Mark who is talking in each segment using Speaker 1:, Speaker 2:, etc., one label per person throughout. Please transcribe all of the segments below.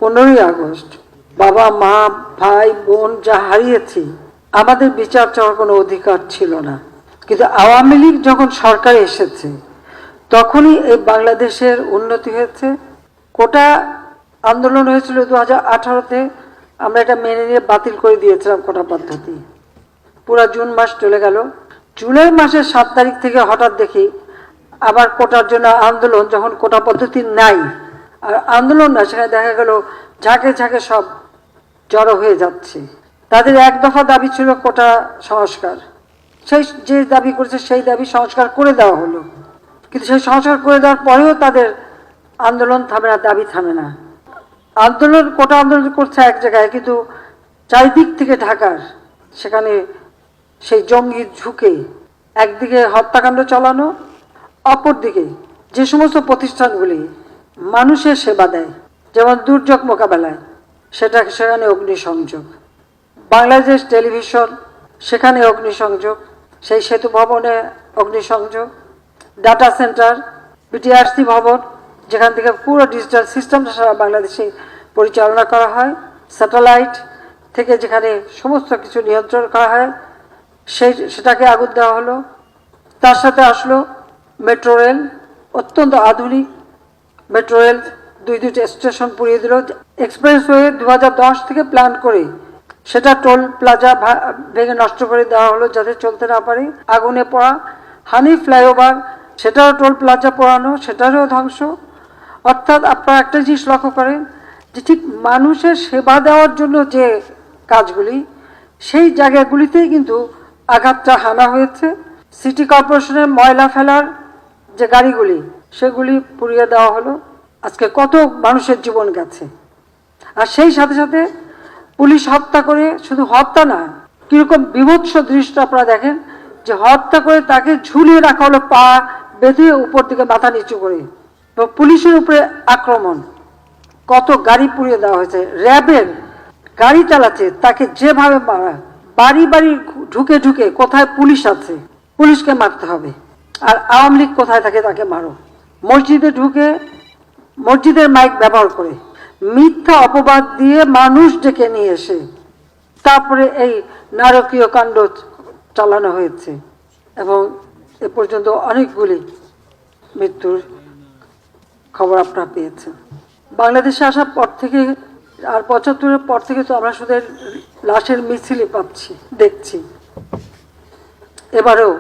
Speaker 1: 15ই August বাবা মা ভাই বোন যা হারিয়েছি, আমাদের বিচার চাওয়ার কোনো অধিকার ছিল না। কিন্তু আওয়ামী লীগ যখন সরকারে এসেছে তখনই এই বাংলাদেশের উন্নতি হয়েছে। কোটা আন্দোলন হয়েছিল 2018-তে, আমরা এটা মেনে নিয়ে বাতিল করে দিয়েছিলাম কোটা পদ্ধতি। পুরা জুন মাস চলে গেল, জুলাই মাসের 7 তারিখ থেকে হঠাৎ দেখি আবার কোটার জন্য আন্দোলন, যখন কোটা পদ্ধতি নাই আর আন্দোলন না, সেখানে দেখা গেল ঝাঁকে ঝাঁকে সব জড়ো হয়ে যাচ্ছে। তাদের এক দফা দাবি ছিল কোটা সংস্কার, সেই যে দাবি করেছে সেই দাবি সংস্কার করে দেওয়া হলো, কিন্তু সেই সংস্কার করে দেওয়ার পরেও তাদের আন্দোলন থামে না, দাবি থামে না। আন্দোলন কোটা আন্দোলন করছে এক জায়গায়, কিন্তু চারিদিক থেকে ঢাকার সেখানে সেই জঙ্গি ঝুঁকে একদিকে হত্যাকাণ্ড চালানো, অপরদিকে যে সমস্ত প্রতিষ্ঠানগুলি মানুষের সেবা দেয়, যেমন দুর্যোগ মোকাবেলায়, সেখানে অগ্নিসংযোগ, বাংলাদেশ টেলিভিশন সেখানে অগ্নিসংযোগ, সেই সেতু ভবনে অগ্নিসংযোগ, ডাটা সেন্টার, বিটিআরসি ভবন যেখান থেকে পুরো ডিজিটাল সিস্টেমটা সারা বাংলাদেশে পরিচালনা করা হয়, স্যাটেলাইট থেকে যেখানে সমস্ত কিছু নিয়ন্ত্রণ করা হয়, সেটাকে আগুন দেওয়া হলো। তার সাথে আসলো মেট্রো রেল, অত্যন্ত আধুনিক মেট্রো রেল, দুইটা স্টেশন পুড়িয়ে দিল। এক্সপ্রেসওয়ে 2010 থেকে প্ল্যান করে সেটা টোল প্লাজা ভেঙে নষ্ট করে দেওয়া হলো যাতে চলতে না পারে। আগুনে পড়া হানি ফ্লাইওভার, সেটাও টোল প্লাজা পোড়ানো, সেটারও ধ্বংস। অর্থাৎ আপনারা একটা জিনিস লক্ষ্য করেন যে ঠিক মানুষের সেবা দেওয়ার জন্য যে কাজগুলি, সেই জায়গাগুলিতেই কিন্তু আঘাতটা হানা হয়েছে। সিটি কর্পোরেশনের ময়লা ফেলার যে গাড়িগুলি, সেগুলি পুড়িয়ে দেওয়া হলো। আজকে কত মানুষের জীবন গেছে। আর সেই সাথে সাথে পুলিশ হত্যা করে, শুধু হত্যা না, কিরকম বিভৎস দৃশ্য আপনারা দেখেন যে হত্যা করে তাকে ঝুলিয়ে রাখা হলো, পা বেঁধে উপর দিকে মাথা নিচু করে। তো পুলিশের উপরে আক্রমণ, কত গাড়ি পুড়িয়ে দেওয়া হয়েছে। র্যাবের গাড়ি চালাচ্ছে তাকে যেভাবে মারা, বাড়ি বাড়ি ঢুকে ঢুকে কোথায় পুলিশ আছে পুলিশকে মারতে হবে, আর আওয়ামী লীগ কোথায় থাকে তাকে মারো। মসজিদে ঢুকে মসজিদের মাইক ব্যবহার করে মিথ্যা অপবাদ দিয়ে মানুষ ডেকে নিয়ে এসে তারপরে এই নারকীয় কাণ্ড চালানো হয়েছে। এবং এ পর্যন্ত অনেকগুলি মৃত্যুর খবর আপনারা পেয়েছেন। বাংলাদেশে আসার পর থেকে আর 75-এর পর থেকে তো আমরা শুধু লাশের মিছিলই পাচ্ছি, দেখছি। এবারেও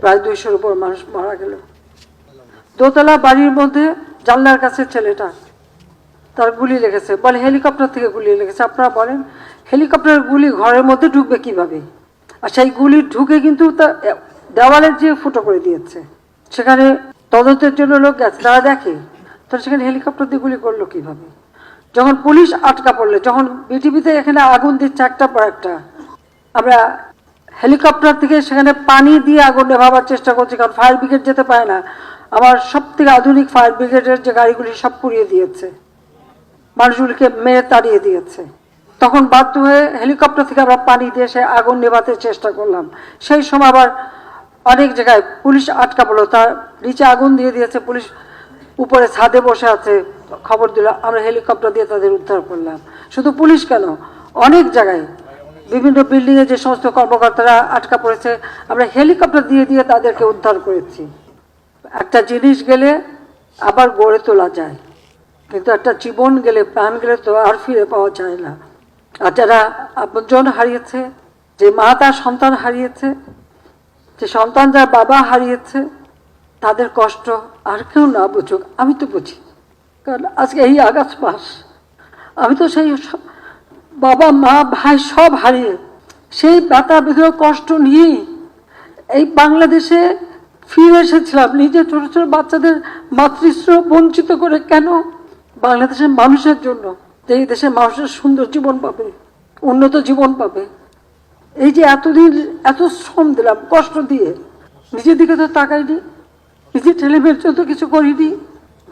Speaker 1: প্রায় 200-এর উপর মানুষ মারা গেল। দোতলা বাড়ির মধ্যে জানলার কাছে ছেলেটা, তার গুলি লেগেছে, বলে হেলিকপ্টার থেকে গুলি লেগেছে। আপনারা বলেন হেলিকপ্টারের গুলি ঘরের মধ্যে ঢুকবে কিভাবে? আর সেই গুলি ঢুকে কিন্তু দেওয়ালের যে ফুটো করে দিয়েছে। সেখানে তদন্তের জন্য লোক গেছে, তারা দেখে তাহলে সেখানে হেলিকপ্টার দিয়ে গুলি করলো কিভাবে? যখন পুলিশ আটকা পড়লে, যখন বিটিভিতে এখানে আগুন দিচ্ছে একটার পর একটা, আমরা হেলিকপ্টার থেকে সেখানে পানি দিয়ে আগুন নেভাবার চেষ্টা করছি, কারণ ফায়ার ব্রিগেড যেতে পারে না। আমার সব থেকে আধুনিক ফায়ার ব্রিগেডের যে গাড়িগুলি সব পুড়িয়ে দিয়েছে, মানুষগুলিকে মেরে তাড়িয়ে দিয়েছে। তখন বাধ্য হয়ে হেলিকপ্টার থেকে আমরা পানি দিয়ে সে আগুন নেভাতে চেষ্টা করলাম। সেই সময় আবার অনেক জায়গায় পুলিশ আটকা পড়লো, তার নিচে আগুন দিয়ে দিয়েছে, পুলিশ উপরে ছাদে বসে আছে, খবর দিল, আমরা হেলিকপ্টার দিয়ে তাদের উদ্ধার করলাম। শুধু পুলিশ কেন, অনেক জায়গায় বিভিন্ন বিল্ডিংয়ে যে সমস্ত কর্মকর্তারা আটকা পড়েছে, আমরা হেলিকপ্টার দিয়ে দিয়ে তাদেরকে উদ্ধার করেছি। একটা জিনিস গেলে আবার গড়ে তোলা যায়, কিন্তু একটা জীবন গেলে, প্রাণ গেলে তো আর ফিরে পাওয়া যায় না। আর যারা আপনজন হারিয়েছে, যে মা তার সন্তান হারিয়েছে, যে সন্তান যার বাবা হারিয়েছে, তাদের কষ্ট আর কেউ না বুঝুক, আমি তো বুঝি। কারণ আজকে এই আগস্ট মাস, আমি তো সেই বাবা মা ভাই সব হারিয়ে সেই ব্যথা বেদনা কষ্ট নিয়েই এই বাংলাদেশে ফিরে এসেছিলাম। নিজে ছোট ছোট বাচ্চাদের মাতৃস্নেহ বঞ্চিত করে কেন? বাংলাদেশের মানুষের জন্য, যে এই দেশের মানুষের সুন্দর জীবন পাবে, উন্নত জীবন পাবে। এই যে এতদিন এত শ্রম দিলাম কষ্ট দিয়ে, নিজের দিকে তো তাকাইনি, নিজের ছেলেমেয়ের জন্য কিছু করিনি।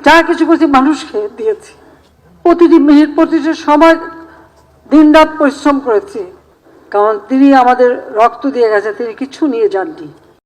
Speaker 1: যা কিছু করছি মানুষকে দিয়েছি, প্রতিটি মিনিট প্রতিটি সময় দিন রাত পরিশ্রম করেছি, কারণ তিনি আমাদের রক্ত দিয়ে গেছে, তিনি কিছু নিয়ে যাননি।